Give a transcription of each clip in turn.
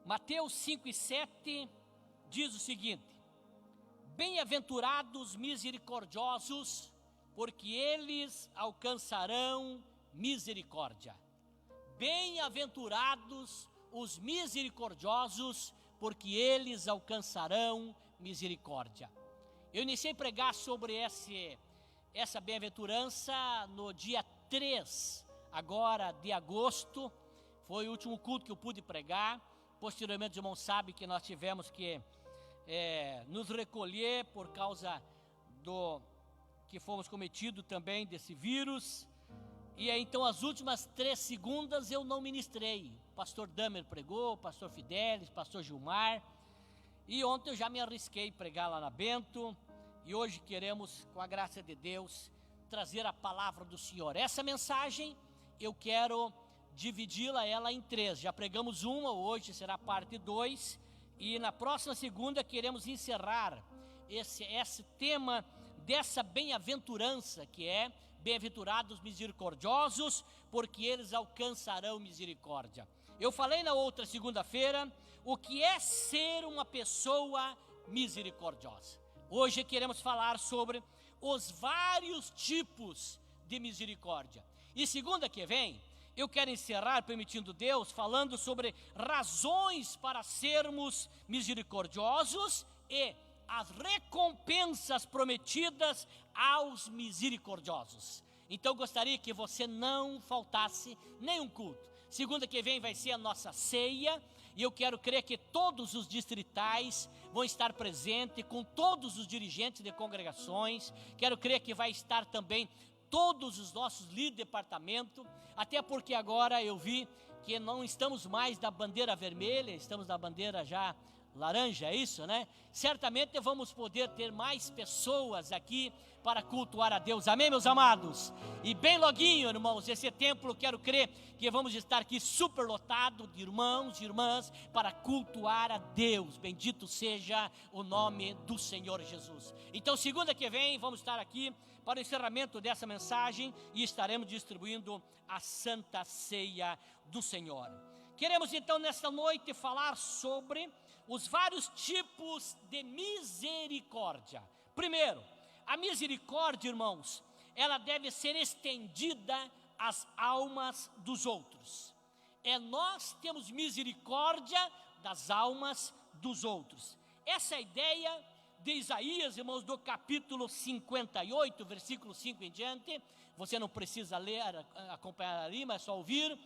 Mateus 5:7 diz o seguinte: bem-aventurados misericordiosos, porque eles alcançarão misericórdia. Bem-aventurados os misericordiosos, porque eles alcançarão misericórdia. Eu iniciei a pregar sobre essa bem-aventurança no dia 3, agora de agosto. Foi o último culto que eu pude pregar. Posteriormente, os irmãos sabem que nós tivemos que nos recolher por causa do que fomos cometidos também desse vírus. E aí, então, as últimas 3 segundas eu não ministrei. O pastor Damer pregou, o pastor Fidelis, o pastor Gilmar. E ontem eu já me arrisquei a pregar lá na Bento. E hoje queremos, com a graça de Deus, trazer a palavra do Senhor. Essa mensagem eu quero dividi-la em 3. Já pregamos uma, hoje será parte 2. E na próxima segunda queremos encerrar esse tema dessa bem-aventurança, que é bem-aventurados misericordiosos, porque eles alcançarão misericórdia. Eu falei na outra segunda-feira o que é ser uma pessoa misericordiosa. Hoje queremos falar sobre os vários tipos de misericórdia. E segunda que vem, eu quero encerrar, permitindo Deus, falando sobre razões para sermos misericordiosos e as recompensas prometidas aos misericordiosos. Então gostaria que você não faltasse nenhum culto. Segunda que vem vai ser a nossa ceia, e eu quero crer que todos os distritais vão estar presentes, com todos os dirigentes de congregações. Quero crer que vai estar também todos os nossos líderes de departamento, até porque agora eu vi que não estamos mais da bandeira vermelha, estamos da bandeira já laranja, é isso, né? Certamente vamos poder ter mais pessoas aqui para cultuar a Deus, amém, meus amados? E bem loguinho, irmãos, esse templo, quero crer que vamos estar aqui superlotado de irmãos e irmãs para cultuar a Deus. Bendito seja o nome do Senhor Jesus. Então, segunda que vem, vamos estar aqui para o encerramento dessa mensagem e estaremos distribuindo a Santa Ceia do Senhor. Queremos então nesta noite falar sobre os vários tipos de misericórdia. Primeiro, a misericórdia, irmãos, ela deve ser estendida às almas dos outros. Nós temos misericórdia das almas dos outros. Essa é a ideia de Isaías, irmãos, do capítulo 58, versículo 5 em diante. Você não precisa ler, acompanhar ali, mas só ouvir.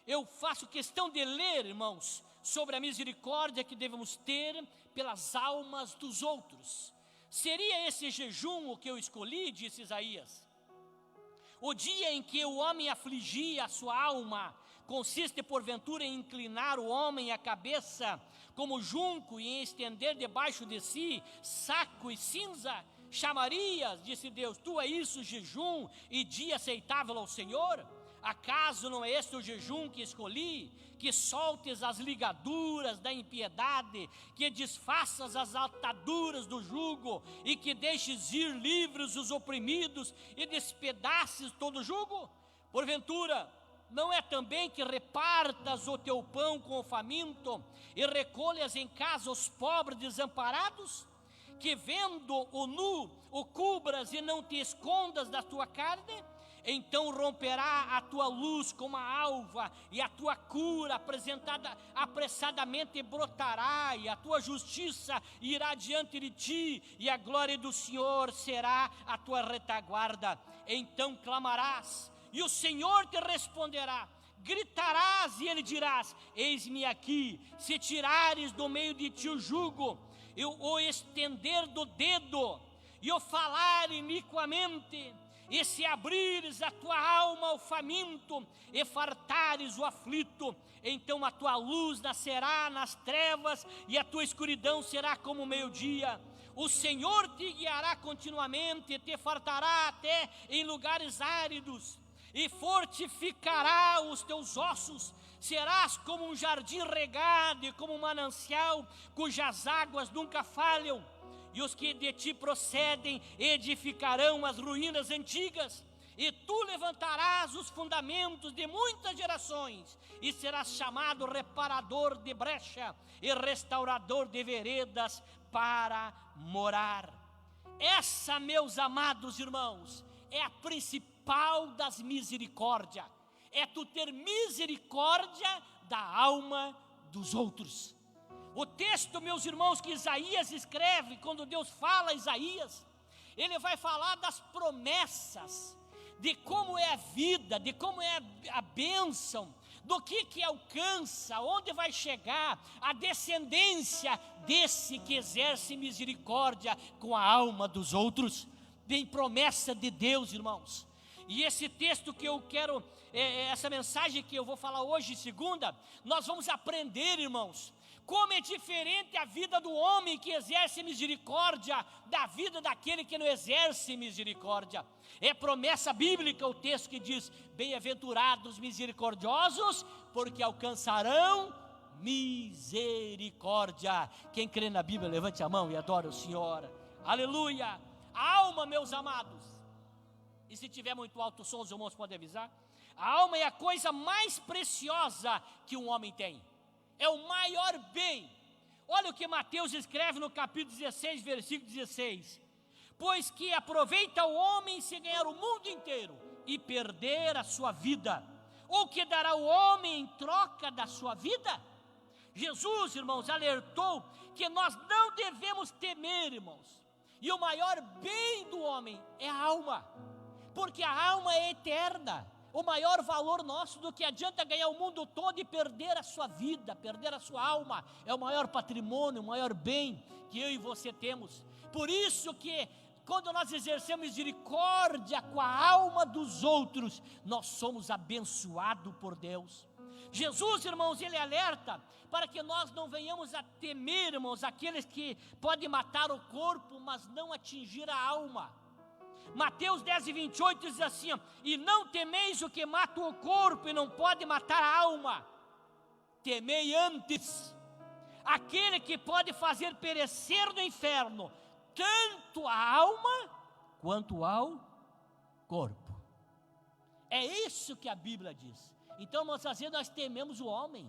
Eu faço questão de ler, irmãos, sobre a misericórdia que devemos ter pelas almas dos outros. Seria esse jejum o que eu escolhi, disse Isaías. O dia em que o homem afligia a sua alma, consiste porventura em inclinar o homem a cabeça como junco e em estender debaixo de si saco e cinza? Chamarias, disse Deus, tu é isso jejum e dia aceitável ao Senhor? Acaso não é este o jejum que escolhi? Que soltes as ligaduras da impiedade, que desfaças as ataduras do jugo, e que deixes ir livres os oprimidos, e despedaces todo o jugo? Porventura, não é também que repartas o teu pão com o faminto, e recolhas em casa os pobres desamparados? Que vendo o nu, o cubras e não te escondas da tua carne? Então romperá a tua luz como a alva, e a tua cura apressadamente brotará, e a tua justiça irá diante de ti, e a glória do Senhor será a tua retaguarda. Então clamarás, e o Senhor te responderá. Gritarás, e ele dirás, eis-me aqui. Se tirares do meio de ti o jugo, o estender do dedo, e o falar iniquamente, e se abrires a tua alma ao faminto, e fartares o aflito, então a tua luz nascerá nas trevas, e a tua escuridão será como o meio-dia. O Senhor te guiará continuamente, e te fartará até em lugares áridos, e fortificará os teus ossos. Serás como um jardim regado, e como um manancial, cujas águas nunca falham. E os que de ti procedem edificarão as ruínas antigas, e tu levantarás os fundamentos de muitas gerações, e serás chamado reparador de brecha e restaurador de veredas para morar. Essa, meus amados irmãos, é a principal das misericórdias, é tu ter misericórdia da alma dos outros. O texto, meus irmãos, que Isaías escreve, quando Deus fala a Isaías, ele vai falar das promessas, de como é a vida, de como é a bênção, do que alcança, onde vai chegar a descendência desse que exerce misericórdia com a alma dos outros. Tem promessa de Deus, irmãos. E esse texto que eu quero, essa mensagem que eu vou falar hoje, segunda, nós vamos aprender, irmãos, como é diferente a vida do homem que exerce misericórdia da vida daquele que não exerce misericórdia. É promessa bíblica o texto que diz: bem-aventurados misericordiosos, porque alcançarão misericórdia. Quem crê na Bíblia, levante a mão e adore o Senhor. Aleluia. A alma, meus amados, e se tiver muito alto o som, os irmãos podem avisar. A alma é a coisa mais preciosa que um homem tem, é o maior bem. Olha o que Mateus escreve no capítulo 16, versículo 16: pois que aproveita o homem se ganhar o mundo inteiro e perder a sua vida, ou que dará o homem em troca da sua vida? Jesus, irmãos, alertou que nós não devemos temer, irmãos, e o maior bem do homem é a alma, porque a alma é eterna. O maior valor nosso, do que adianta ganhar o mundo todo e perder a sua vida, perder a sua alma, é o maior patrimônio, o maior bem que eu e você temos. Por isso que quando nós exercemos misericórdia com a alma dos outros, nós somos abençoados por Deus. Jesus, irmãos, ele alerta para que nós não venhamos a temer, irmãos, aqueles que podem matar o corpo, mas não atingir a alma. Mateus 10 e 28 diz assim: e não temeis o que mata o corpo e não pode matar a alma, temei antes aquele que pode fazer perecer no inferno tanto a alma quanto ao corpo. É isso que a Bíblia diz. Então, muitas vezes nós tememos o homem,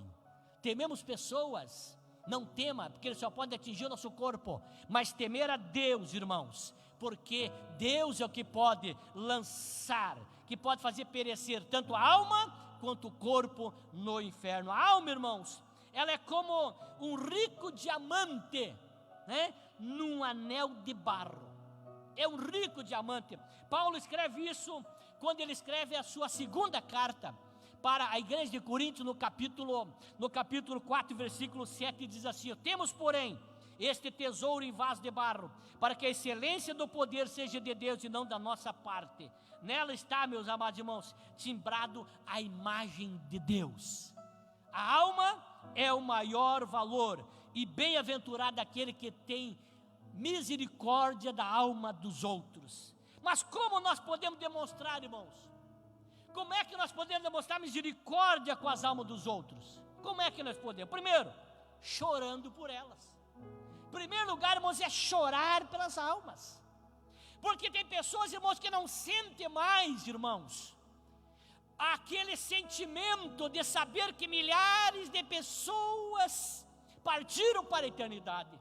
tememos pessoas. Não tema, porque ele só pode atingir o nosso corpo, mas temer a Deus, irmãos, porque Deus é o que pode lançar, que pode fazer perecer tanto a alma quanto o corpo no inferno. A alma, irmãos, ela é como um rico diamante, né, num anel de barro. É um rico diamante. Paulo escreve isso quando ele escreve a sua segunda carta para a igreja de Corinto, no capítulo 4, versículo 7, diz assim: temos, porém, este tesouro em vaso de barro, para que a excelência do poder seja de Deus e não da nossa parte. Nela está, meus amados irmãos, timbrado a imagem de Deus. A alma é o maior valor, e bem-aventurado aquele que tem misericórdia da alma dos outros. Mas como nós podemos demonstrar, irmãos? Como é que nós podemos demonstrar misericórdia com as almas dos outros? Como é que nós podemos? Primeiro, chorando por elas. Em primeiro lugar, irmãos, é chorar pelas almas. Porque tem pessoas, irmãos, que não sentem mais, irmãos, aquele sentimento de saber que milhares de pessoas partiram para a eternidade.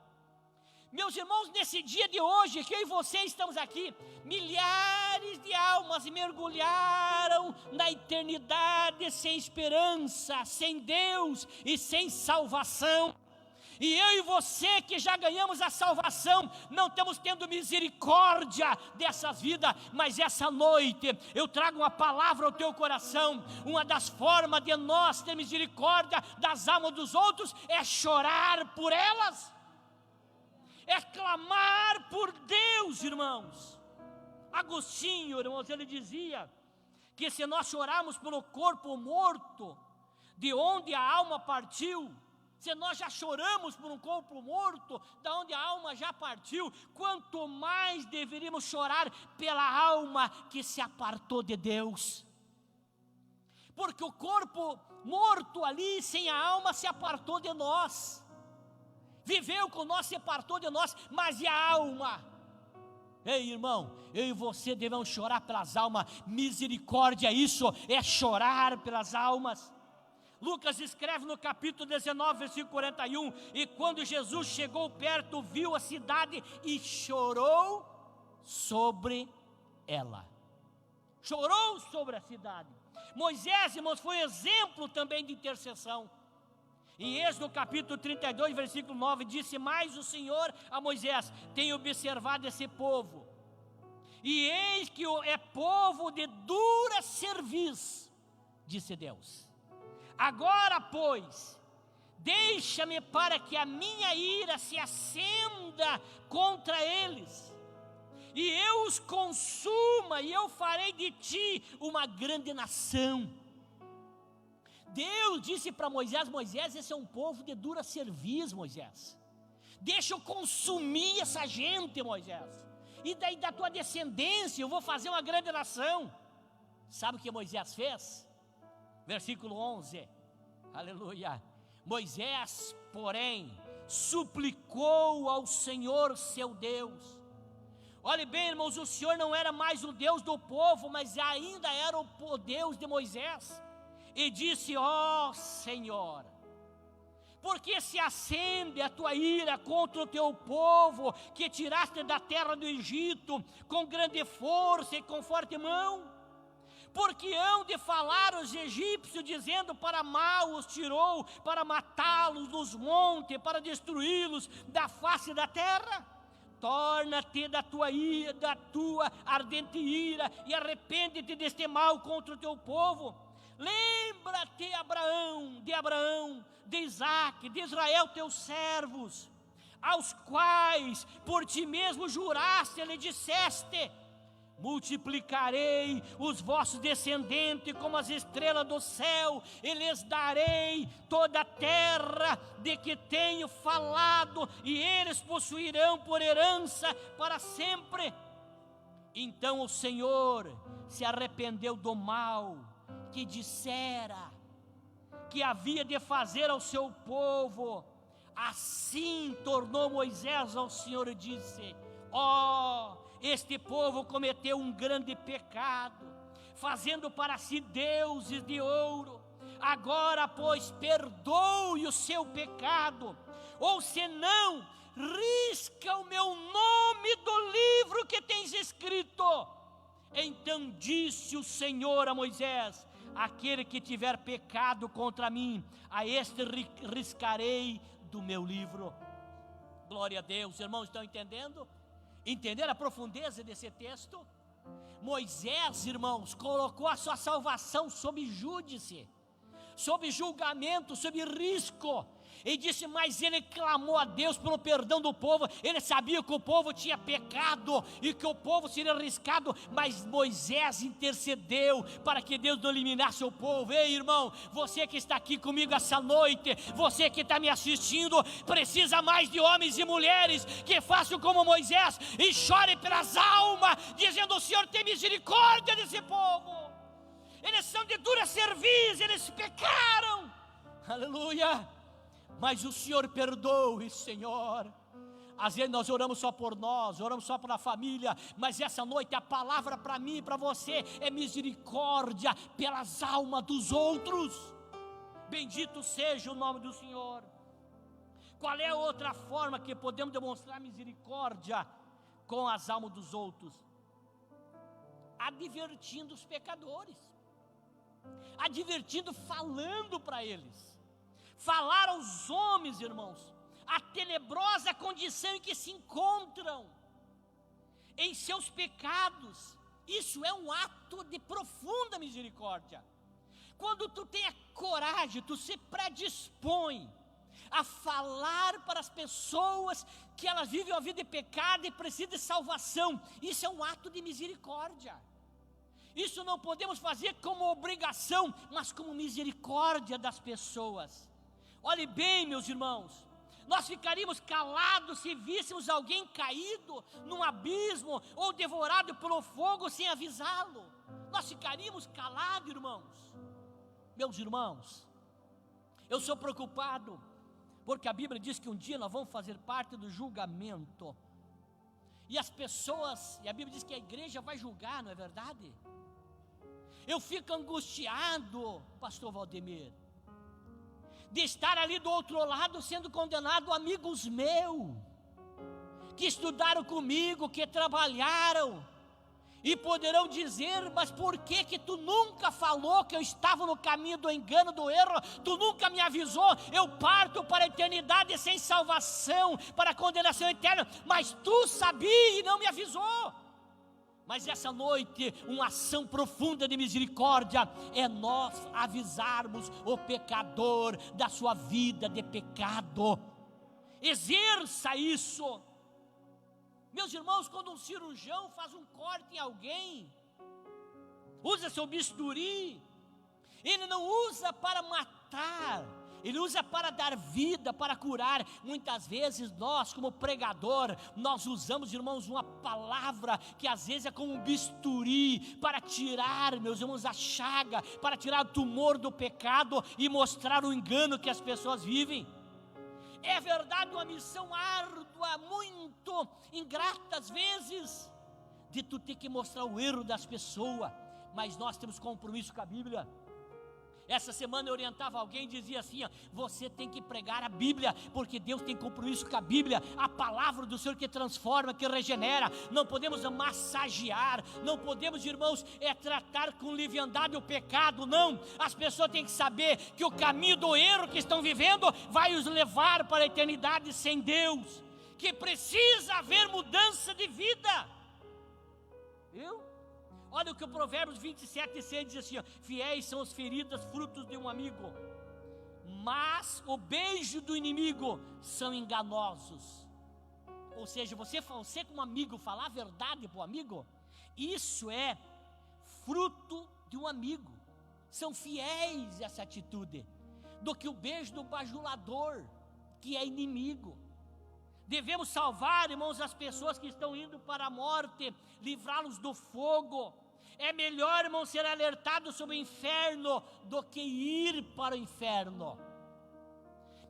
Meus irmãos, nesse dia de hoje, que eu e você estamos aqui, milhares de almas mergulharam na eternidade sem esperança, sem Deus e sem salvação. E eu e você que já ganhamos a salvação, não estamos tendo misericórdia dessas vidas, mas essa noite eu trago uma palavra ao teu coração. Uma das formas de nós ter misericórdia das almas dos outros é chorar por elas, é clamar por Deus, irmãos. Agostinho, irmãos, ele dizia que se nós chorarmos pelo corpo morto, de onde a alma partiu, se nós já choramos por um corpo morto, da onde a alma já partiu, quanto mais deveríamos chorar pela alma que se apartou de Deus. Porque o corpo morto ali, sem a alma, se apartou de nós. Viveu com nós, se apartou de nós, mas e a alma? Ei, irmão, eu e você devemos chorar pelas almas. Misericórdia, isso é chorar pelas almas. Lucas escreve no capítulo 19, versículo 41, e quando Jesus chegou perto, viu a cidade e chorou sobre ela. Chorou sobre a cidade. Moisés, irmãos, foi exemplo também de intercessão. Em Êxodo capítulo 32, versículo 9, disse: mas o Senhor a Moisés: tem observado esse povo, e eis que é povo de dura cerviz, disse Deus. Agora, pois, deixa-me para que a minha ira se acenda contra eles, e eu os consuma, e eu farei de ti uma grande nação. Deus disse para Moisés: Moisés, esse é um povo de dura cerviz, Moisés. Deixa eu consumir essa gente, Moisés. E daí da tua descendência eu vou fazer uma grande nação. Sabe o que Moisés fez? Versículo 11, aleluia. Moisés, porém, suplicou ao Senhor seu Deus. Olhe bem, irmãos, o Senhor não era mais o Deus do povo, mas ainda era o Deus de Moisés. E disse: ó Senhor, porque se acende a tua ira contra o teu povo, que tiraste da terra do Egito, com grande força e com forte mão? Porque hão de falar os egípcios, dizendo: para mal os tirou, para matá-los nos montes, para destruí-los da face da terra? Torna-te da tua ardente ira, e arrepende-te deste mal contra o teu povo. Lembra-te, de Abraão, de Isaque, de Israel, teus servos, aos quais por ti mesmo juraste, lhe disseste: multiplicarei os vossos descendentes como as estrelas do céu, e lhes darei toda a terra de que tenho falado, e eles possuirão por herança para sempre. Então o Senhor se arrependeu do mal que dissera que havia de fazer ao seu povo. Assim tornou Moisés ao Senhor e disse: ó, este povo cometeu um grande pecado, fazendo para si deuses de ouro. Agora, pois, perdoe o seu pecado, ou senão, risca o meu nome do livro que tens escrito. Então disse o Senhor a Moisés: aquele que tiver pecado contra mim, a este riscarei do meu livro. Glória a Deus. Irmãos, estão entendendo? Entenderam a profundeza desse texto? Moisés, irmãos, colocou a sua salvação sob júdice, sob julgamento, sob risco. E disse: mas ele clamou a Deus pelo perdão do povo. Ele sabia que o povo tinha pecado e que o povo seria arriscado, mas Moisés intercedeu para que Deus não eliminasse o povo. Ei, irmão, você que está aqui comigo essa noite, você que está me assistindo, precisa mais de homens e mulheres que façam como Moisés e chorem pelas almas, dizendo: o Senhor tem misericórdia desse povo. Eles são de dura cerviz, eles pecaram, aleluia. Mas o Senhor perdoe, Senhor. Às vezes nós oramos só por nós, oramos só pela família, mas essa noite a palavra para mim e para você é misericórdia pelas almas dos outros. Bendito seja o nome do Senhor. Qual é a outra forma que podemos demonstrar misericórdia com as almas dos outros? Advertindo os pecadores, advertindo, falando para eles. Falar aos homens, irmãos, a tenebrosa condição em que se encontram, em seus pecados. Isso é um ato de profunda misericórdia. Quando tu tem a coragem, tu se predispõe a falar para as pessoas que elas vivem uma vida de pecado e precisam de salvação. Isso é um ato de misericórdia. Isso não podemos fazer como obrigação, mas como misericórdia das pessoas. Olhe bem, meus irmãos, nós ficaríamos calados se víssemos alguém caído num abismo ou devorado pelo fogo sem avisá-lo. Nós ficaríamos calados, irmãos. Meus irmãos, eu sou preocupado, porque a Bíblia diz que um dia nós vamos fazer parte do julgamento. E as pessoas, e a Bíblia diz que a igreja vai julgar, não é verdade? Eu fico angustiado, pastor Valdemir, de estar ali do outro lado sendo condenado amigos meus, que estudaram comigo, que trabalharam, e poderão dizer: mas por que tu nunca falou que eu estava no caminho do engano, do erro? Tu nunca me avisou, eu parto para a eternidade sem salvação, para a condenação eterna, mas tu sabia e não me avisou. Mas essa noite, uma ação profunda de misericórdia é nós avisarmos o pecador da sua vida de pecado. Exerça isso. Meus irmãos, quando um cirurgião faz um corte em alguém, usa seu bisturi, ele não usa para matar, ele usa para dar vida, para curar. Muitas vezes nós, como pregador, nós usamos, irmãos, uma palavra que às vezes é como um bisturi, para tirar, meus irmãos, a chaga, para tirar o tumor do pecado e mostrar o engano que as pessoas vivem. É verdade, uma missão árdua, muito ingrata às vezes, de tu ter que mostrar o erro das pessoas, mas nós temos compromisso com a Bíblia. Essa semana eu orientava alguém e dizia assim: você tem que pregar a Bíblia, porque Deus tem compromisso com a Bíblia, a palavra do Senhor que transforma, que regenera. Não podemos massagear, não podemos, irmãos, tratar com leviandade o pecado, não. As pessoas têm que saber que o caminho do erro que estão vivendo vai os levar para a eternidade sem Deus, que precisa haver mudança de vida. Viu? Olha o que o Provérbios 27:6 diz assim: fiéis são as feridas, frutos de um amigo, mas o beijo do inimigo são enganosos. Ou seja, você como amigo, falar a verdade para o amigo, isso é fruto de um amigo. São fiéis essa atitude, do que o beijo do bajulador, que é inimigo. Devemos salvar, irmãos, as pessoas que estão indo para a morte, livrá-los do fogo. É melhor, irmão, ser alertado sobre o inferno do que ir para o inferno.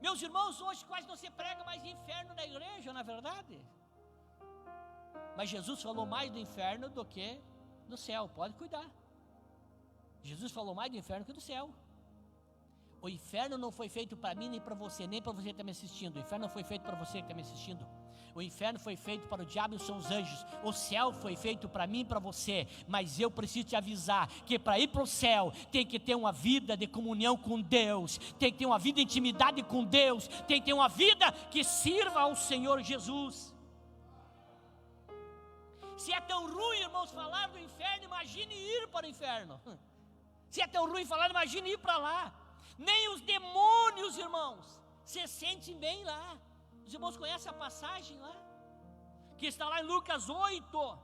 Meus irmãos, hoje quase não se prega mais inferno na igreja, não é verdade? Mas Jesus falou mais do inferno do que do céu, pode cuidar. Jesus falou mais do inferno que do céu. O inferno não foi feito para mim, nem para você, nem para você que está me assistindo. O inferno não foi feito para você que está me assistindo. O inferno foi feito para o diabo e os seus anjos. O céu foi feito para mim e para você. Mas eu preciso te avisar que para ir para o céu tem que ter uma vida de comunhão com Deus, tem que ter uma vida de intimidade com Deus, tem que ter uma vida que sirva ao Senhor Jesus. Se é tão ruim, irmãos, falar do inferno, imagine ir para o inferno. Se é tão ruim falar, imagine ir para lá. Nem os demônios, irmãos, se sentem bem lá. Os irmãos conhecem a passagem lá, que está lá em Lucas 8,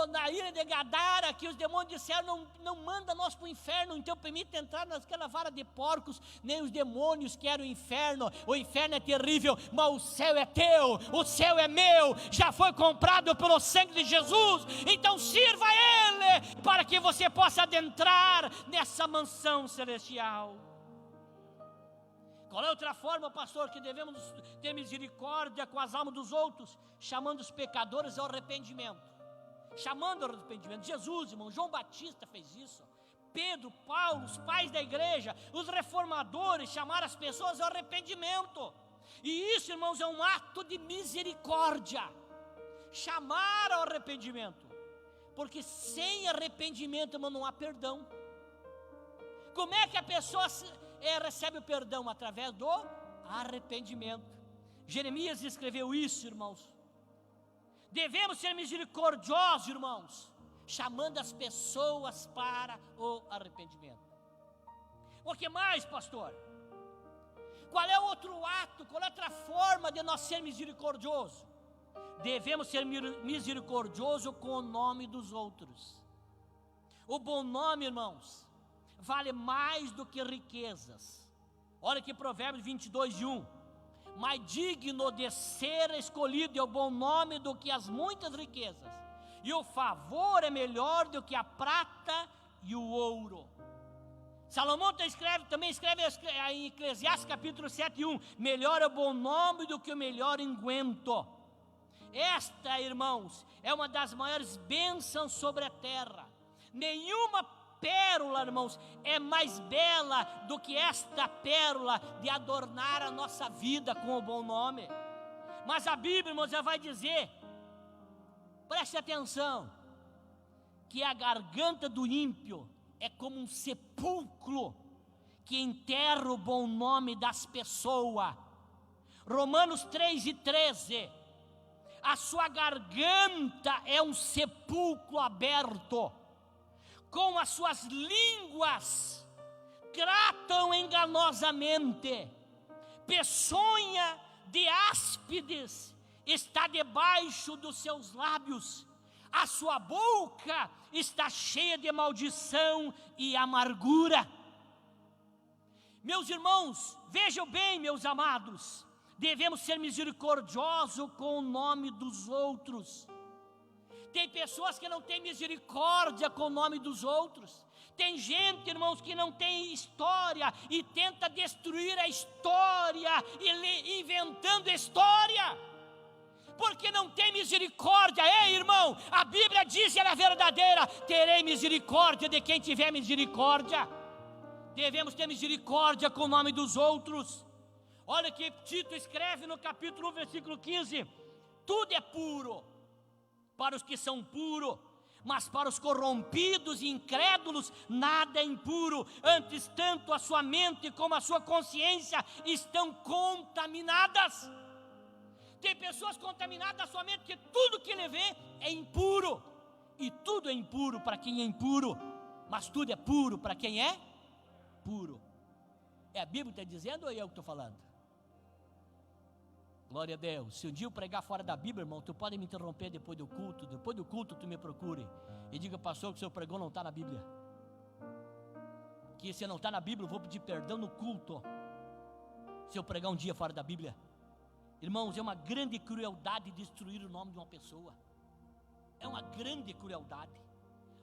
na ilha de Gadara, que os demônios disseram: não manda nós para o inferno, então permita entrar naquela vara de porcos. Nem os demônios querem o inferno é terrível, mas o céu é teu, o céu é meu, já foi comprado pelo sangue de Jesus, então sirva a Ele, para que você possa adentrar nessa mansão celestial. Qual é outra forma, pastor, que devemos ter misericórdia com as almas dos outros? Chamando os pecadores ao arrependimento. Chamando ao arrependimento. Jesus, irmão, João Batista fez isso. Pedro, Paulo, os pais da igreja, os reformadores chamaram as pessoas ao arrependimento. E isso, irmãos, é um ato de misericórdia. Chamar ao arrependimento. Porque sem arrependimento, irmão, não há perdão. Como é que a pessoa recebe o perdão? Através do arrependimento. Jeremias escreveu isso, irmãos. Devemos ser misericordiosos, irmãos, chamando as pessoas para o arrependimento. O que mais, pastor? Qual é o outro ato, qual é a outra forma de nós ser misericordiosos? Devemos ser misericordiosos com o nome dos outros. O bom nome, irmãos, vale mais do que riquezas. Olha aqui Provérbios 22:1. Mais digno de ser escolhido é o bom nome do que as muitas riquezas, e o favor é melhor do que a prata e o ouro. Salomão também escreve em Eclesiastes capítulo 7:1. Melhor é o bom nome do que o melhor unguento. Esta, irmãos, é uma das maiores bênçãos sobre a terra. Nenhuma pérola, irmãos, é mais bela do que esta pérola de adornar a nossa vida com o bom nome. Mas a Bíblia, irmãos, já vai dizer, preste atenção, que a garganta do ímpio é como um sepulcro que enterra o bom nome das pessoas. Romanos 3:13, a sua garganta é um sepulcro aberto, com as suas línguas tratam enganosamente, peçonha de áspides está debaixo dos seus lábios, a sua boca está cheia de maldição e amargura. Meus irmãos, vejam bem, meus amados, devemos ser misericordiosos com o nome dos outros. Tem pessoas que não têm misericórdia com o nome dos outros. Tem gente, irmãos, que não tem história e tenta destruir a história, inventando história, porque não tem misericórdia. Ei, irmão, a Bíblia diz, ela é verdadeira: terei misericórdia de quem tiver misericórdia. Devemos ter misericórdia com o nome dos outros. Olha que Tito escreve no capítulo 1, versículo 15: tudo é puro para os que são puros, mas para os corrompidos e incrédulos nada é impuro. Antes, tanto a sua mente como a sua consciência estão contaminadas. Tem pessoas contaminadas na sua mente, que tudo que ele vê é impuro, e tudo é impuro para quem é impuro, mas tudo é puro para quem é puro. É a Bíblia que está dizendo ou é eu que estou falando? Glória a Deus. Se um dia eu pregar fora da Bíblia, irmão, tu pode me interromper depois do culto tu me procure e diga: pastor, que o senhor pregou não está na Bíblia. Que se não está na Bíblia, eu vou pedir perdão no culto, se eu pregar um dia fora da Bíblia. Irmãos, é uma grande crueldade destruir o nome de uma pessoa. É uma grande crueldade.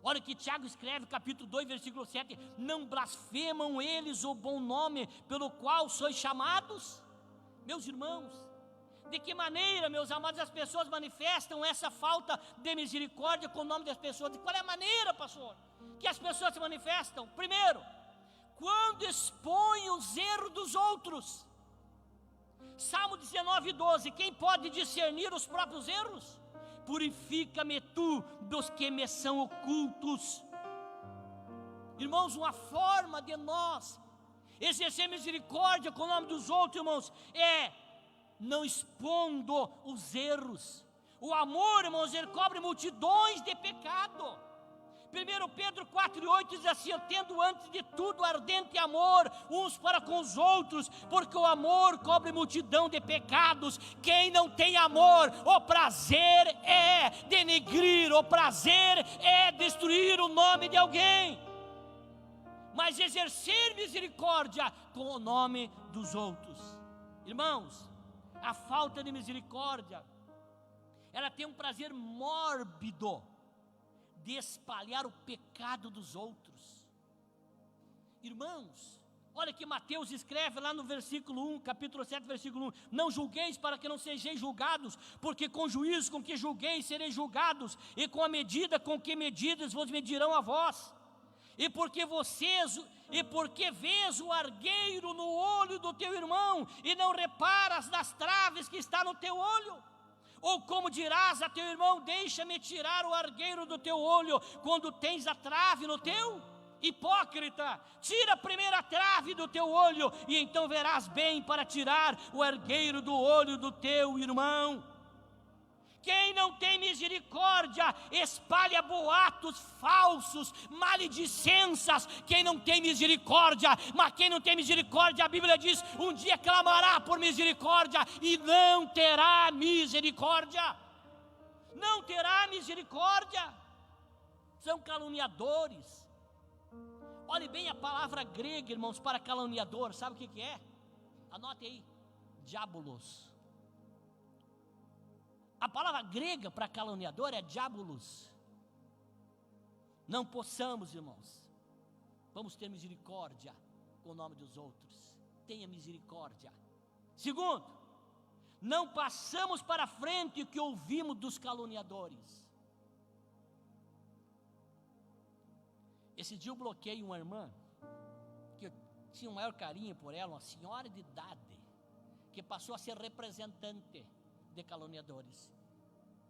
Olha que Tiago escreve, capítulo 2, versículo 7: não blasfemam eles o bom nome pelo qual sois chamados? Meus irmãos, de que maneira, meus amados, as pessoas manifestam essa falta de misericórdia com o nome das pessoas? De qual é a maneira, pastor, que as pessoas se manifestam? Primeiro, quando expõem os erros dos outros. Salmo 19:12: quem pode discernir os próprios erros? Purifica-me tu dos que me são ocultos. Irmãos, uma forma de nós exercer misericórdia com o nome dos outros, irmãos, é não expondo os erros. O amor, irmãos, ele cobre multidões de pecado. 1 Pedro 4:8 diz assim: tendo antes de tudo ardente amor uns para com os outros, porque o amor cobre multidão de pecados. Quem não tem amor, o prazer é denegrir, o prazer é destruir o nome de alguém. Mas exercer misericórdia com o nome dos outros. Irmãos, a falta de misericórdia, ela tem um prazer mórbido de espalhar o pecado dos outros. Irmãos, olha que Mateus escreve lá no versículo 1, capítulo 7, versículo 1: não julgueis para que não sejais julgados, porque com o juízo com que julgueis sereis julgados, e com a medida com que medidas vos medirão a vós. E porque vês o argueiro no olho do teu irmão, e não reparas nas traves que está no teu olho? Ou como dirás a teu irmão: deixa-me tirar o argueiro do teu olho, quando tens a trave no teu? Hipócrita, tira primeiro a trave do teu olho, e então verás bem para tirar o argueiro do olho do teu irmão. Quem não tem misericórdia espalha boatos falsos, maledicências. Quem não tem misericórdia, mas quem não tem misericórdia, a Bíblia diz, um dia clamará por misericórdia e não terá misericórdia. Não terá misericórdia. São caluniadores. Olhe bem a palavra grega, irmãos, para caluniador. Sabe o que é? Anote aí: diabolos. A palavra grega para caluniador é diabolos. Não possamos, irmãos, vamos ter misericórdia com o nome dos outros. Tenha misericórdia. Segundo, não passamos para frente o que ouvimos dos caluniadores. Esse dia eu bloqueei uma irmã, que eu tinha o maior carinho por ela, uma senhora de idade, que passou a ser representante de caluniadores,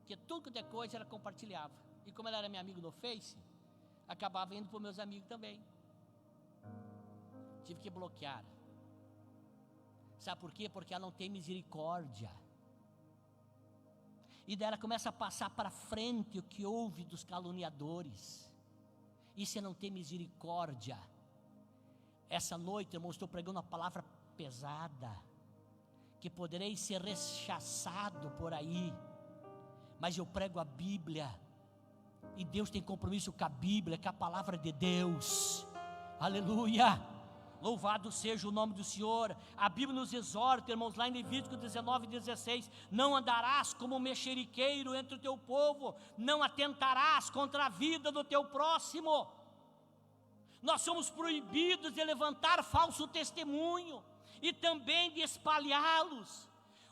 que tudo que é coisa ela compartilhava, e como ela era minha amiga no Face, acabava indo para os meus amigos também. Tive que bloquear. Sabe por quê? Porque ela não tem misericórdia. E daí ela começa a passar para frente o que ouve dos caluniadores. E você não tem misericórdia. Essa noite, irmão, estou pregando uma palavra pesada, que poderei ser rechaçado por aí, mas eu prego a Bíblia, e Deus tem compromisso com a Bíblia, com a palavra de Deus. Aleluia! Louvado seja o nome do Senhor. A Bíblia nos exorta, irmãos, lá em Levítico 19:16, não andarás como mexeriqueiro entre o teu povo, não atentarás contra a vida do teu próximo. Nós somos proibidos de levantar falso testemunho e também de espalhá-los.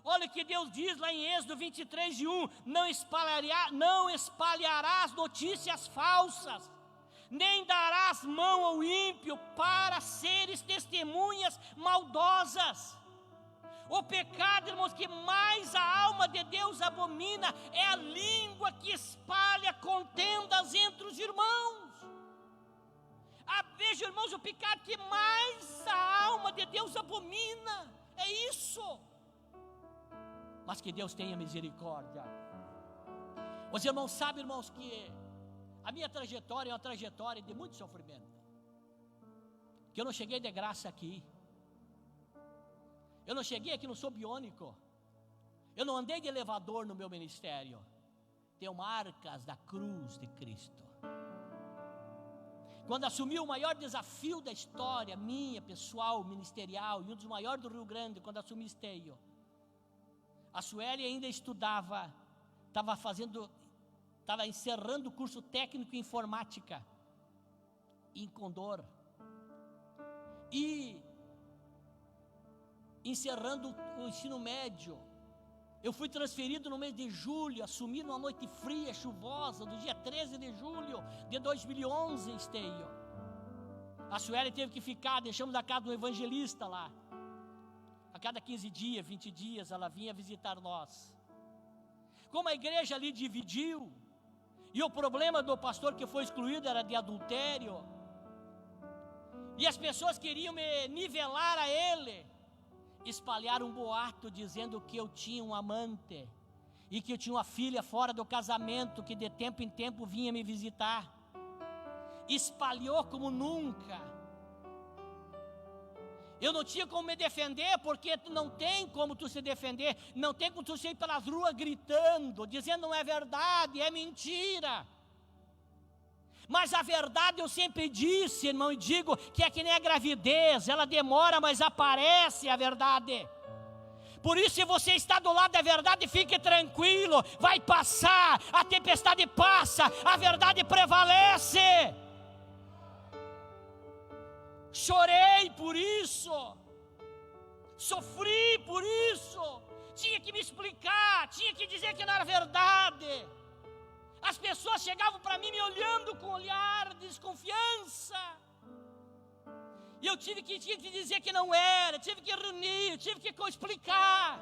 Olha o que Deus diz lá em Êxodo 23:1, não espalharás notícias falsas, nem darás mão ao ímpio para seres testemunhas maldosas. O pecado, irmãos, que mais a alma de Deus abomina é a língua que espalha contendas entre os irmãos. Veja, irmãos, o pecado que mais a alma de Deus abomina é isso. Mas que Deus tenha misericórdia. Os irmãos sabem, irmãos, que a minha trajetória é uma trajetória de muito sofrimento, que eu não cheguei de graça aqui, eu não cheguei aqui, não sou biônico, eu não andei de elevador no meu ministério, tenho marcas da cruz de Cristo. Quando assumi o maior desafio da história minha, pessoal, ministerial, e um dos maiores do Rio Grande, quando assumi Esteio, a Sueli ainda estudava, estava encerrando o curso técnico em informática em Condor, e encerrando o ensino médio. Eu fui transferido no mês de julho, assumi numa noite fria, chuvosa, do dia 13 de julho de 2011 em Esteio. A Sueli teve que ficar, deixamos a casa do evangelista lá. A cada 15 dias, 20 dias, ela vinha visitar nós. Como a igreja ali dividiu, e o problema do pastor que foi excluído era de adultério, e as pessoas queriam me nivelar a ele, espalharam um boato dizendo que eu tinha um amante, e que eu tinha uma filha fora do casamento, que de tempo em tempo vinha me visitar. Espalhou como nunca. Eu não tinha como me defender, porque não tem como tu se defender, não tem como tu sair pelas ruas gritando, dizendo não é verdade, é mentira. Mas a verdade eu sempre disse, irmão, e digo que é que nem a gravidez, ela demora, mas aparece a verdade. Por isso, se você está do lado da verdade, fique tranquilo, vai passar, a tempestade passa, a verdade prevalece. Chorei por isso, sofri por isso, tinha que me explicar, tinha que dizer que não era verdade. As pessoas chegavam para mim me olhando com um olhar de desconfiança, e eu tinha que dizer que não era, tive que reunir, tive que explicar.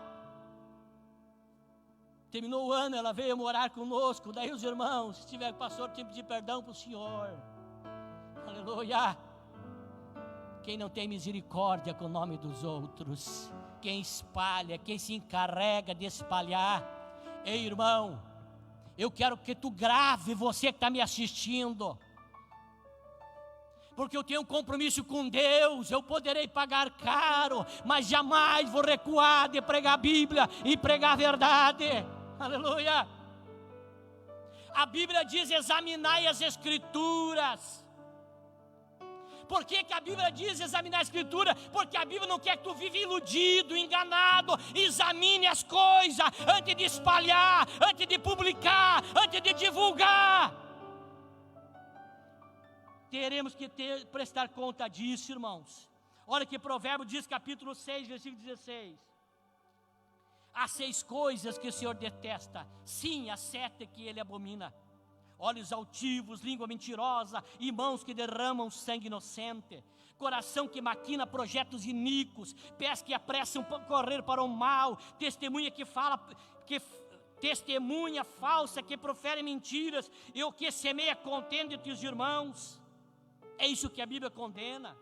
Terminou o ano, ela veio morar conosco, daí os irmãos, se tiver pastor, tinha que pedir perdão para o Senhor. Aleluia. Quem não tem misericórdia com o nome dos outros, quem espalha, quem se encarrega de espalhar. Ei, irmão, eu quero que tu grave, você que está me assistindo, porque eu tenho um compromisso com Deus. Eu poderei pagar caro, mas jamais vou recuar de pregar a Bíblia e pregar a verdade. Aleluia. A Bíblia diz: examinai as Escrituras. Por que a Bíblia diz examinar a Escritura? Porque a Bíblia não quer que tu viva iludido, enganado. Examine as coisas antes de espalhar, antes de publicar, antes de divulgar. Teremos que prestar conta disso, irmãos. Olha que Provérbio diz, capítulo 6, versículo 16. Há 6 coisas que o Senhor detesta, sim, a 7 que Ele abomina: olhos altivos, língua mentirosa, e mãos que derramam sangue inocente, coração que maquina projetos iníquos, pés que apressam correr para o mal, testemunha falsa que profere mentiras, e o que semeia contenda entre os irmãos. É isso que a Bíblia condena.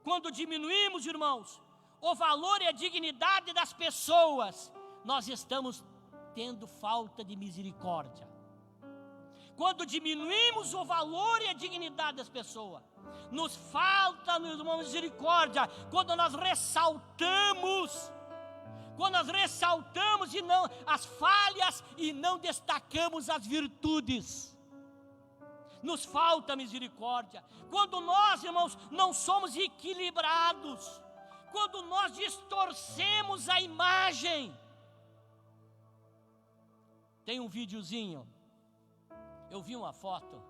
Quando diminuímos, irmãos, o valor e a dignidade das pessoas, nós estamos tendo falta de misericórdia. Quando diminuímos o valor e a dignidade das pessoas, nos falta uma misericórdia. Quando nós ressaltamos e não as falhas e não destacamos as virtudes, nos falta misericórdia. Quando nós, irmãos, não somos equilibrados, quando nós distorcemos a imagem. Tem um videozinho, eu vi uma foto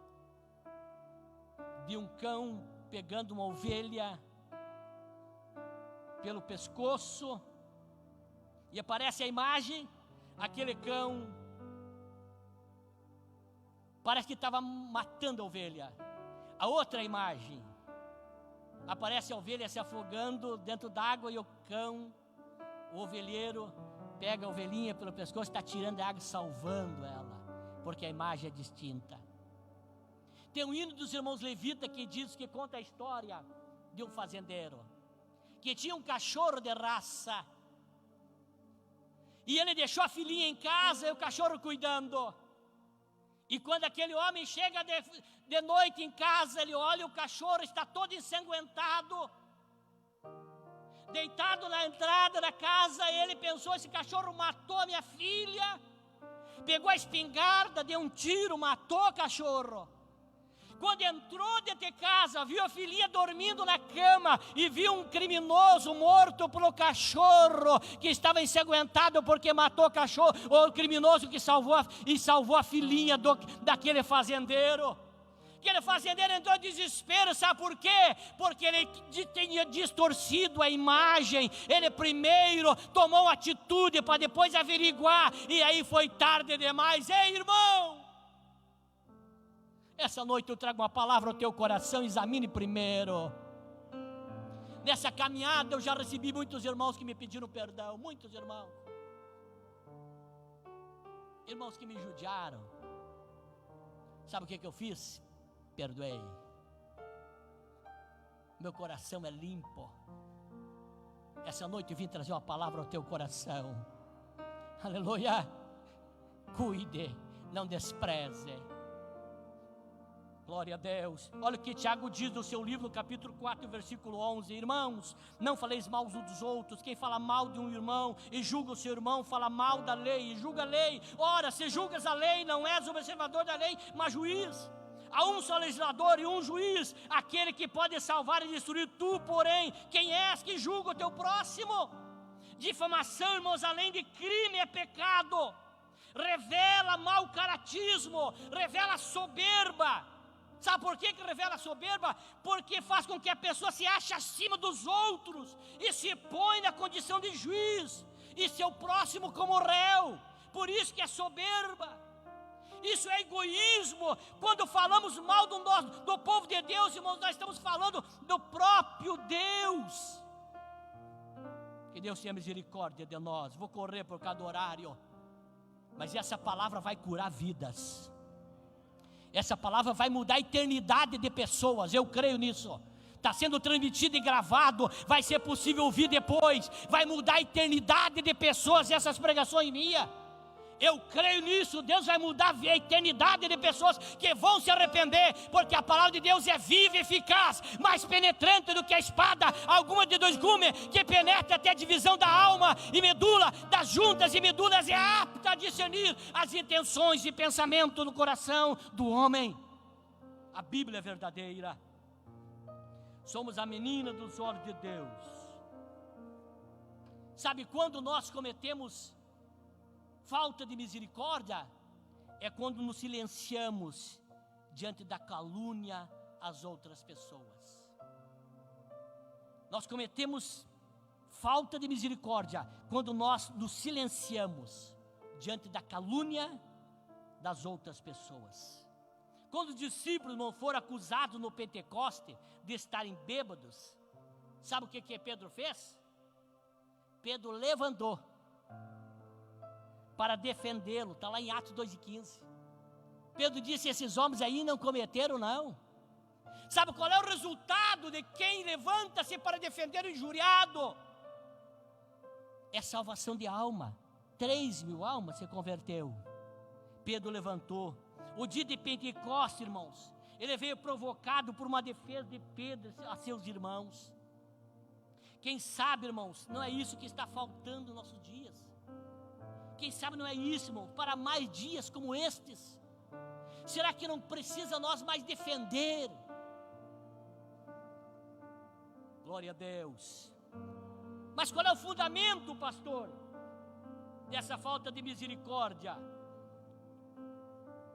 de um cão pegando uma ovelha pelo pescoço, e aparece a imagem, aquele cão parece que estava matando a ovelha. A outra imagem, aparece a ovelha se afogando dentro d'água, e o cão, o ovelheiro, pega a ovelhinha pelo pescoço, está tirando a água, salvando ela, porque a imagem é distinta. Tem um hino dos irmãos levitas que diz, que conta a história de um fazendeiro que tinha um cachorro de raça, e ele deixou a filhinha em casa e o cachorro cuidando. E quando aquele homem chega de noite em casa, ele olha, o cachorro está todo ensanguentado, deitado na entrada da casa. Ele pensou: esse cachorro matou a minha filha. Pegou a espingarda, deu um tiro, matou o cachorro. Quando entrou dentro de casa, viu a filhinha dormindo na cama, e viu um criminoso morto pelo cachorro, que estava ensanguentado porque matou o cachorro, ou o criminoso que salvou a filhinha daquele fazendeiro. Aquele fazendeiro entrou em desespero, sabe por quê? Porque ele tinha distorcido a imagem. Ele primeiro tomou atitude para depois averiguar, e aí foi tarde demais. Ei, irmão, essa noite eu trago uma palavra ao teu coração: examine primeiro. Nessa caminhada eu já recebi muitos irmãos que me pediram perdão, muitos irmãos que me judiaram. Sabe o que eu fiz? Perdoei. Meu coração é limpo. Essa noite eu vim trazer uma palavra ao teu coração. Aleluia. Cuide, não despreze. Glória a Deus. Olha o que Tiago diz no seu livro, no capítulo 4, versículo 11: irmãos, não faleis mal uns dos outros. Quem fala mal de um irmão e julga o seu irmão, fala mal da lei e julga a lei. Ora, se julgas a lei, não és observador da lei, mas juiz. Há um só legislador e um juiz, aquele que pode salvar e destruir. Tu, porém, quem és que julga o teu próximo? Difamação, irmãos, além de crime, é pecado. Revela mau caratismo, revela soberba. Sabe por que revela soberba? Porque faz com que a pessoa se ache acima dos outros e se põe na condição de juiz, e seu próximo como réu. Por isso que é soberba. Isso é egoísmo. Quando falamos mal do povo de Deus, irmãos, nós estamos falando do próprio Deus. Que Deus tenha misericórdia de nós. Vou correr por cada horário, mas essa palavra vai curar vidas. Essa palavra vai mudar a eternidade de pessoas. Eu creio nisso. Está sendo transmitido e gravado. Vai ser possível ouvir depois. Vai mudar a eternidade de pessoas essas pregações minhas. Eu creio nisso. Deus vai mudar a eternidade de pessoas que vão se arrepender, porque a palavra de Deus é viva e eficaz, mais penetrante do que a espada alguma de dois gumes, que penetra até a divisão da alma e medula, das juntas e medulas, é apta a discernir as intenções e pensamentos do coração do homem. A Bíblia é verdadeira. Somos a menina dos olhos de Deus. Sabe quando nós cometemos falta de misericórdia? É quando nos silenciamos diante da calúnia às outras pessoas. Nós cometemos falta de misericórdia quando nós nos silenciamos diante da calúnia das outras pessoas. Quando os discípulos não foram acusados no Pentecoste de estarem bêbados, sabe o que Pedro fez? Pedro levantou para defendê-lo, está lá em Atos 2:15. Pedro disse: esses homens aí não cometeram, não. Sabe qual é o resultado de quem levanta-se para defender o injuriado? É salvação de alma. 3.000 almas se converteu. Pedro levantou. O dia de Pentecostes, irmãos, ele veio provocado por uma defesa de Pedro a seus irmãos. Quem sabe, irmãos, não é isso que está faltando nos nossos dias. Quem sabe não é isso, irmão, para mais dias como estes. Será que não precisa nós mais defender? Glória a Deus. Mas qual é o fundamento, pastor, dessa falta de misericórdia?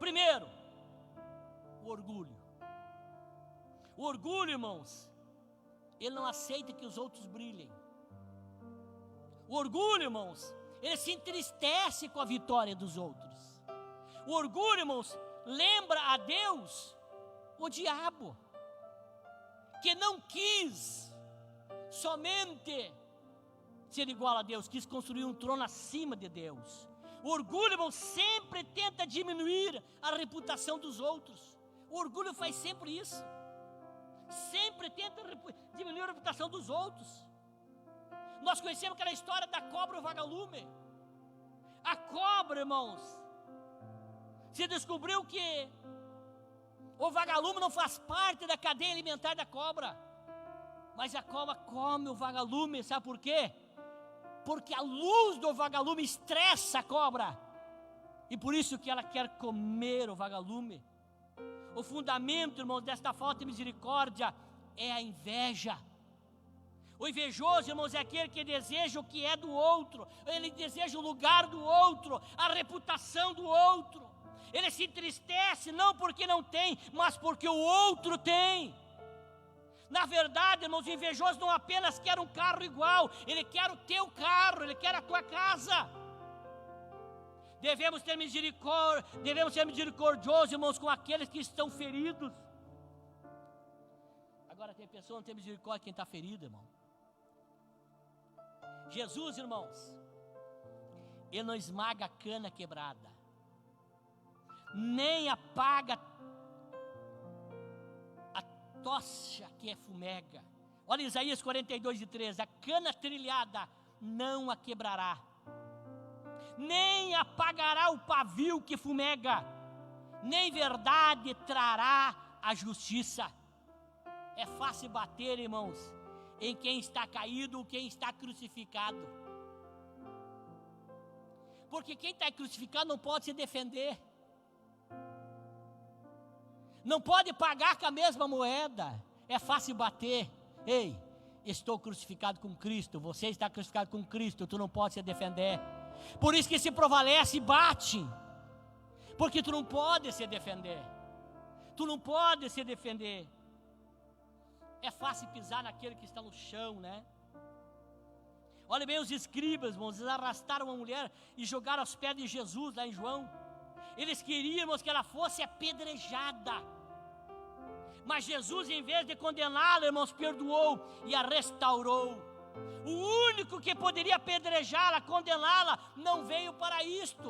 Primeiro, o orgulho. O orgulho, irmãos, ele não aceita que os outros brilhem. O orgulho, irmãos, ele se entristece com a vitória dos outros. O orgulho, irmãos, lembra a Deus o diabo, que não quis somente ser igual a Deus, quis construir um trono acima de Deus. O orgulho, irmão, sempre tenta diminuir a reputação dos outros. O orgulho faz sempre isso. Sempre tenta diminuir a reputação dos outros. Nós conhecemos aquela história da cobra e o vagalume. A cobra, irmãos, se descobriu que o vagalume não faz parte da cadeia alimentar da cobra. Mas a cobra come o vagalume, sabe por quê? Porque a luz do vagalume estressa a cobra. E por isso que ela quer comer o vagalume. O fundamento, irmãos, desta falta de misericórdia é a inveja. O invejoso, irmãos, é aquele que deseja o que é do outro. Ele deseja o lugar do outro, a reputação do outro. Ele se entristece não porque não tem, mas porque o outro tem. Na verdade, irmãos, o invejoso não apenas quer um carro igual, ele quer o teu carro, ele quer a tua casa. Devemos ser misericordiosos, irmãos, com aqueles que estão feridos. Agora tem pessoa que não tem misericórdia quem está ferido, irmão. Jesus, irmãos, ele não esmaga a cana quebrada, nem apaga a tocha que é fumega. Olha Isaías 42:13, a cana trilhada não a quebrará, nem apagará o pavio que fumega, nem verdade trará a justiça. É fácil bater, irmãos, em quem está caído ou quem está crucificado, porque quem está crucificado não pode se defender, não pode pagar com a mesma moeda. É fácil bater. Ei, estou crucificado com Cristo, você está crucificado com Cristo, tu não pode se defender. Por isso que se prevalece e bate, porque tu não pode se defender. Tu não pode se defender. É fácil pisar naquele que está no chão, né? Olha bem, os escribas, irmãos, eles arrastaram uma mulher e jogaram aos pés de Jesus, lá em João. Eles queriam, irmãos, que ela fosse apedrejada. Mas Jesus, em vez de condená-la, irmãos, perdoou e a restaurou. O único que poderia apedrejá-la, condená-la, não veio para isto.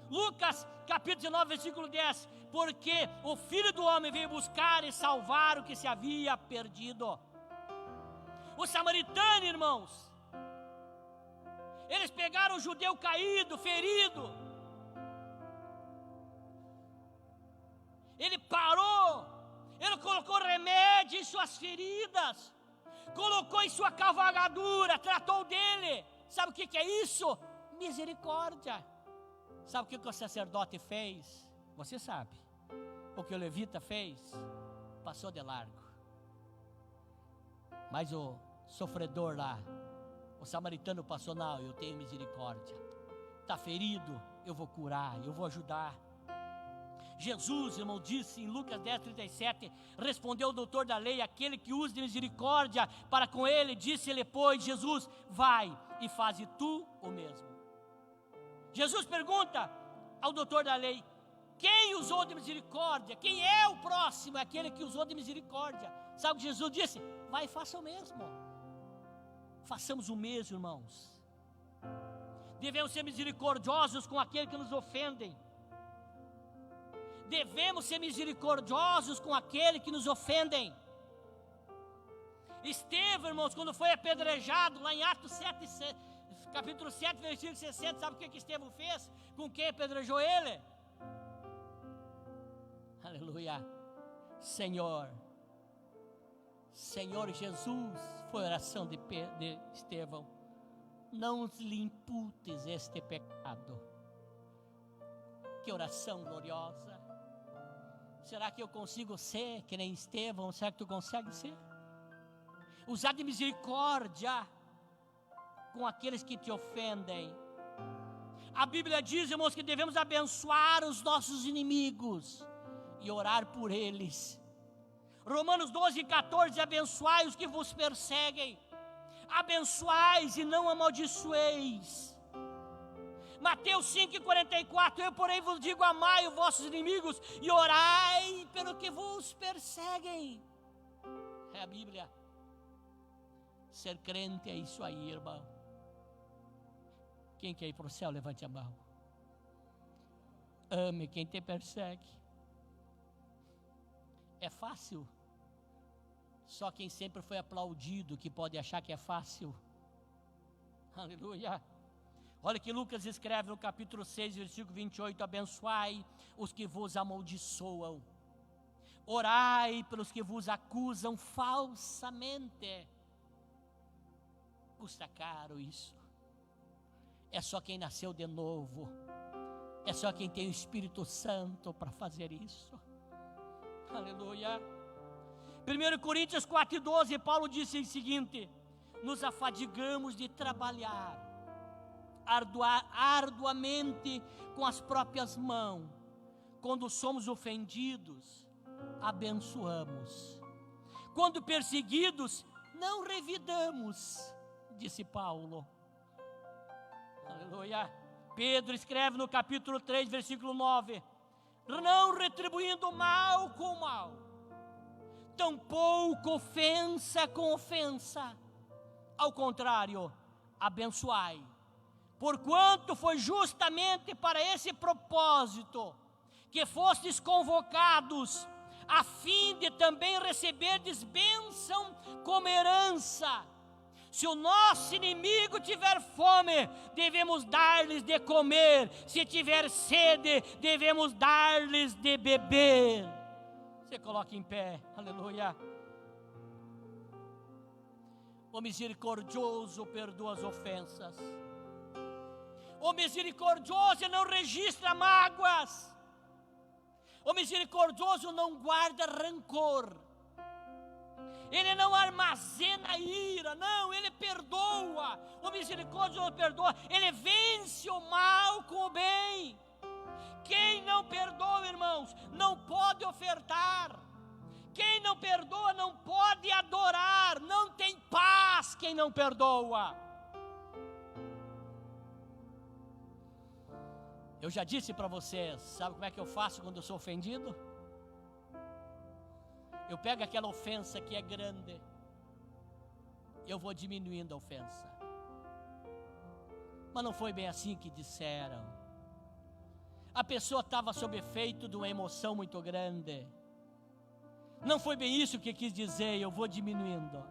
Lucas capítulo 19, versículo 10. Porque o Filho do Homem veio buscar e salvar o que se havia perdido. O samaritano, irmãos, eles pegaram o judeu caído, ferido. Ele parou, ele colocou remédio em suas feridas, colocou em sua cavalgadura, tratou dele. Sabe o que é isso? Misericórdia. Sabe o que o sacerdote fez? Você sabe. O que o levita fez? Passou de largo. Mas o sofredor lá, o samaritano passou, não, eu tenho misericórdia. Está ferido, eu vou curar, eu vou ajudar. Jesus, irmão, disse em Lucas 10:37, respondeu o doutor da lei, aquele que usa de misericórdia para com ele, disse-lhe, pois, Jesus, vai e faze tu o mesmo. Jesus pergunta ao doutor da lei, quem usou de misericórdia? Quem é o próximo? É aquele que usou de misericórdia. Sabe o que Jesus disse? Vai e faça o mesmo. Façamos o mesmo, irmãos. Devemos ser misericordiosos com aqueles que nos ofendem. Devemos ser misericordiosos com aqueles que nos ofendem. Estevão, irmãos, quando foi apedrejado, lá em Atos 7, capítulo 7, versículo 60, sabe o que Estevão fez? Com quem apedrejou ele? Aleluia. Senhor Jesus, foi a oração de Estevão, não lhe imputes este pecado. Que oração gloriosa. Será que eu consigo ser que nem Estevão? Será que tu consegue ser? Usar de misericórdia com aqueles que te ofendem. A Bíblia diz, irmãos, que devemos abençoar os nossos inimigos e orar por eles. Romanos 12:14, abençoai os que vos perseguem, abençoais e não amaldiçoeis. Mateus 5:44, eu porém vos digo, amai os vossos inimigos e orai pelo que vos perseguem. É a Bíblia. Ser crente é isso aí, irmão. Quem quer ir para o céu, levante a mão. Ame quem te persegue. É fácil? Só quem sempre foi aplaudido que pode achar que é fácil. Aleluia. Olha que Lucas escreve no capítulo 6, versículo 28, abençoai os que vos amaldiçoam, orai pelos que vos acusam falsamente. Custa caro isso. É só quem nasceu de novo, é só quem tem o Espírito Santo para fazer isso. Aleluia. 1 Coríntios 4:12, Paulo disse o seguinte, nos afadigamos de trabalhar arduamente com as próprias mãos, quando somos ofendidos, abençoamos, quando perseguidos, não revidamos, disse Paulo. Aleluia. Pedro escreve no capítulo 3, versículo 9, não retribuindo mal com mal, tampouco ofensa com ofensa, ao contrário, abençoai, porquanto foi justamente para esse propósito que fostes convocados, a fim de também receberdes bênção como herança. Se o nosso inimigo tiver fome, devemos dar-lhes de comer. Se tiver sede, devemos dar-lhes de beber. Você coloca em pé, aleluia. O misericordioso perdoa as ofensas. O misericordioso não registra mágoas. O misericordioso não guarda rancor. Ele não armazena ira, não, ele perdoa. O misericordioso perdoa, ele vence o mal com o bem. Quem não perdoa, irmãos, não pode ofertar. Quem não perdoa não pode adorar. Não tem paz quem não perdoa. Eu já disse para vocês, sabe como é que eu faço quando eu sou ofendido? Eu pego aquela ofensa que é grande, eu vou diminuindo a ofensa. Mas não foi bem assim que disseram. A pessoa estava sob efeito de uma emoção muito grande. Não foi bem isso que quis dizer, eu vou diminuindo.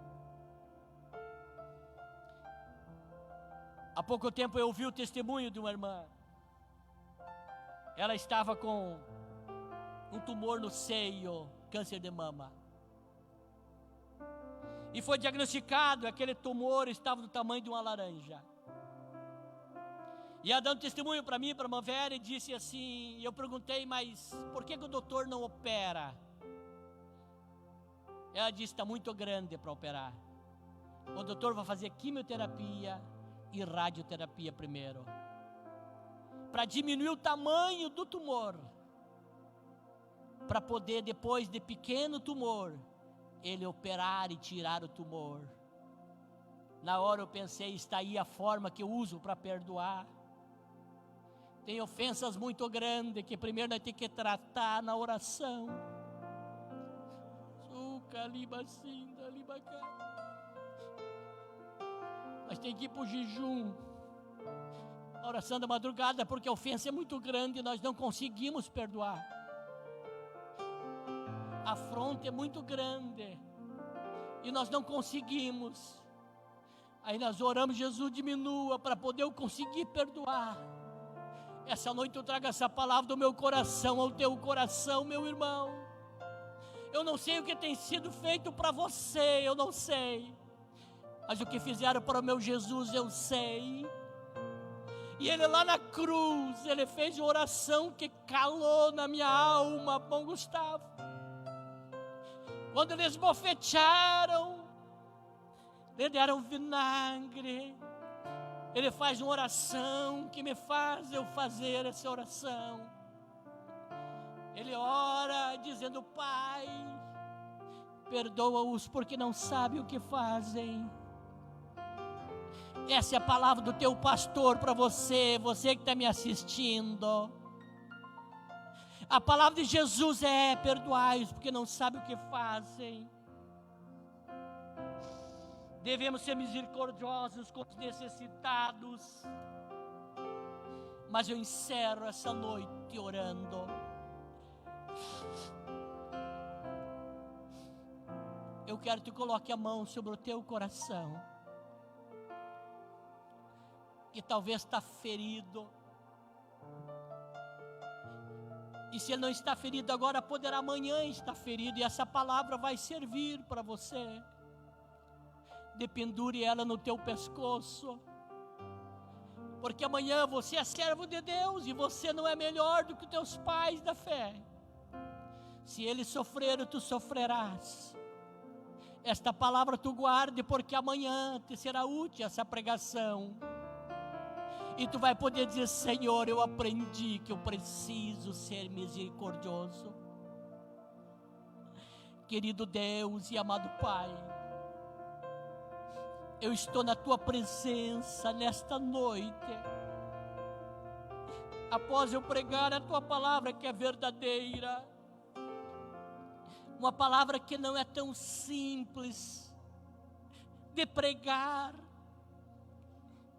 Há pouco tempo eu ouvi o testemunho de uma irmã. Ela estava com um tumor no seio, câncer de mama. E foi diagnosticado, aquele tumor estava do tamanho de uma laranja. E ela dando testemunho para mim, para a irmã Vera, e disse assim, eu perguntei, mas por que o doutor não opera? Ela disse, está muito grande para operar. O doutor vai fazer quimioterapia e radioterapia primeiro, para diminuir o tamanho do tumor. para poder, depois de pequeno tumor, ele operar e tirar o tumor. Na hora eu pensei, está aí a forma que eu uso para perdoar. Tem ofensas muito grandes que primeiro nós temos que tratar na oração. Nós temos que ir para o jejum, a oração da madrugada, porque a ofensa é muito grande e nós não conseguimos perdoar. A afronta é muito grande e nós não conseguimos. Aí nós oramos, Jesus diminua para poder eu conseguir perdoar. Essa noite eu trago essa palavra do meu coração ao teu coração, meu irmão. Eu não sei o que tem sido feito para você, eu não sei. Mas o que fizeram para o meu Jesus, eu sei. E ele lá na cruz, ele fez uma oração que calou na minha alma, bom Gustavo. Quando eles bofetearam, lhe deram vinagre, ele faz uma oração que me faz eu fazer essa oração. Ele ora dizendo: Pai, perdoa-os porque não sabem o que fazem. Essa é a palavra do teu pastor para você, você que está me assistindo. A palavra de Jesus é: perdoai-os porque não sabem o que fazem. Devemos ser misericordiosos com os necessitados. Mas eu encerro essa noite orando. Eu quero que tu coloque a mão sobre o teu coração, que talvez está ferido. E se ele não está ferido agora, poderá amanhã estar ferido. E essa palavra vai servir para você. Dependure ela no teu pescoço, porque amanhã você é servo de Deus e você não é melhor do que os teus pais da fé. Se eles sofreram, tu sofrerás. Esta palavra tu guarde, porque amanhã te será útil essa pregação. E tu vai poder dizer: Senhor, eu aprendi que eu preciso ser misericordioso. Querido Deus e amado Pai, eu estou na tua presença nesta noite. Após eu pregar a tua palavra que é verdadeira, uma palavra que não é tão simples de pregar,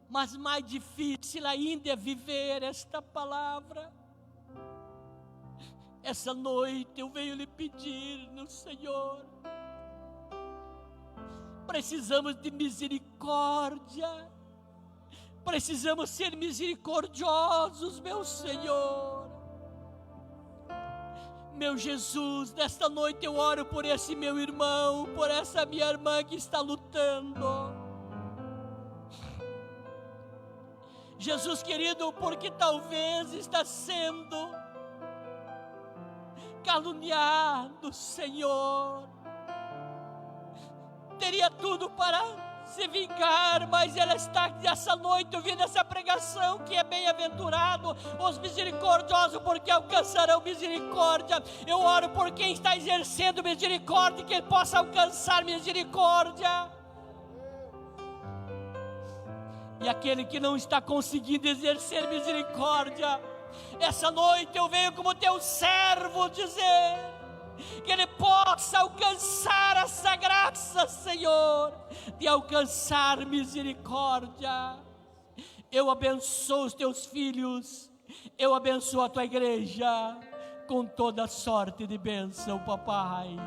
mas mais difícil ainda é viver esta palavra. Essa noite eu venho lhe pedir no Senhor, precisamos de misericórdia, precisamos ser misericordiosos, meu Senhor. Meu Jesus, nesta noite eu oro por esse meu irmão, por essa minha irmã que está lutando. Jesus querido, porque talvez está sendo caluniado, Senhor. Teria tudo para se vingar, mas ela está essa noite ouvindo essa pregação que é bem-aventurado os misericordiosos, porque alcançarão misericórdia. Eu oro por quem está exercendo misericórdia, que ele possa alcançar misericórdia. E aquele que não está conseguindo exercer misericórdia, essa noite eu venho como teu servo dizer que ele possa alcançar essa graça, Senhor, de alcançar misericórdia. Eu abençoo os teus filhos, eu abençoo a tua igreja com toda sorte de bênção, papai.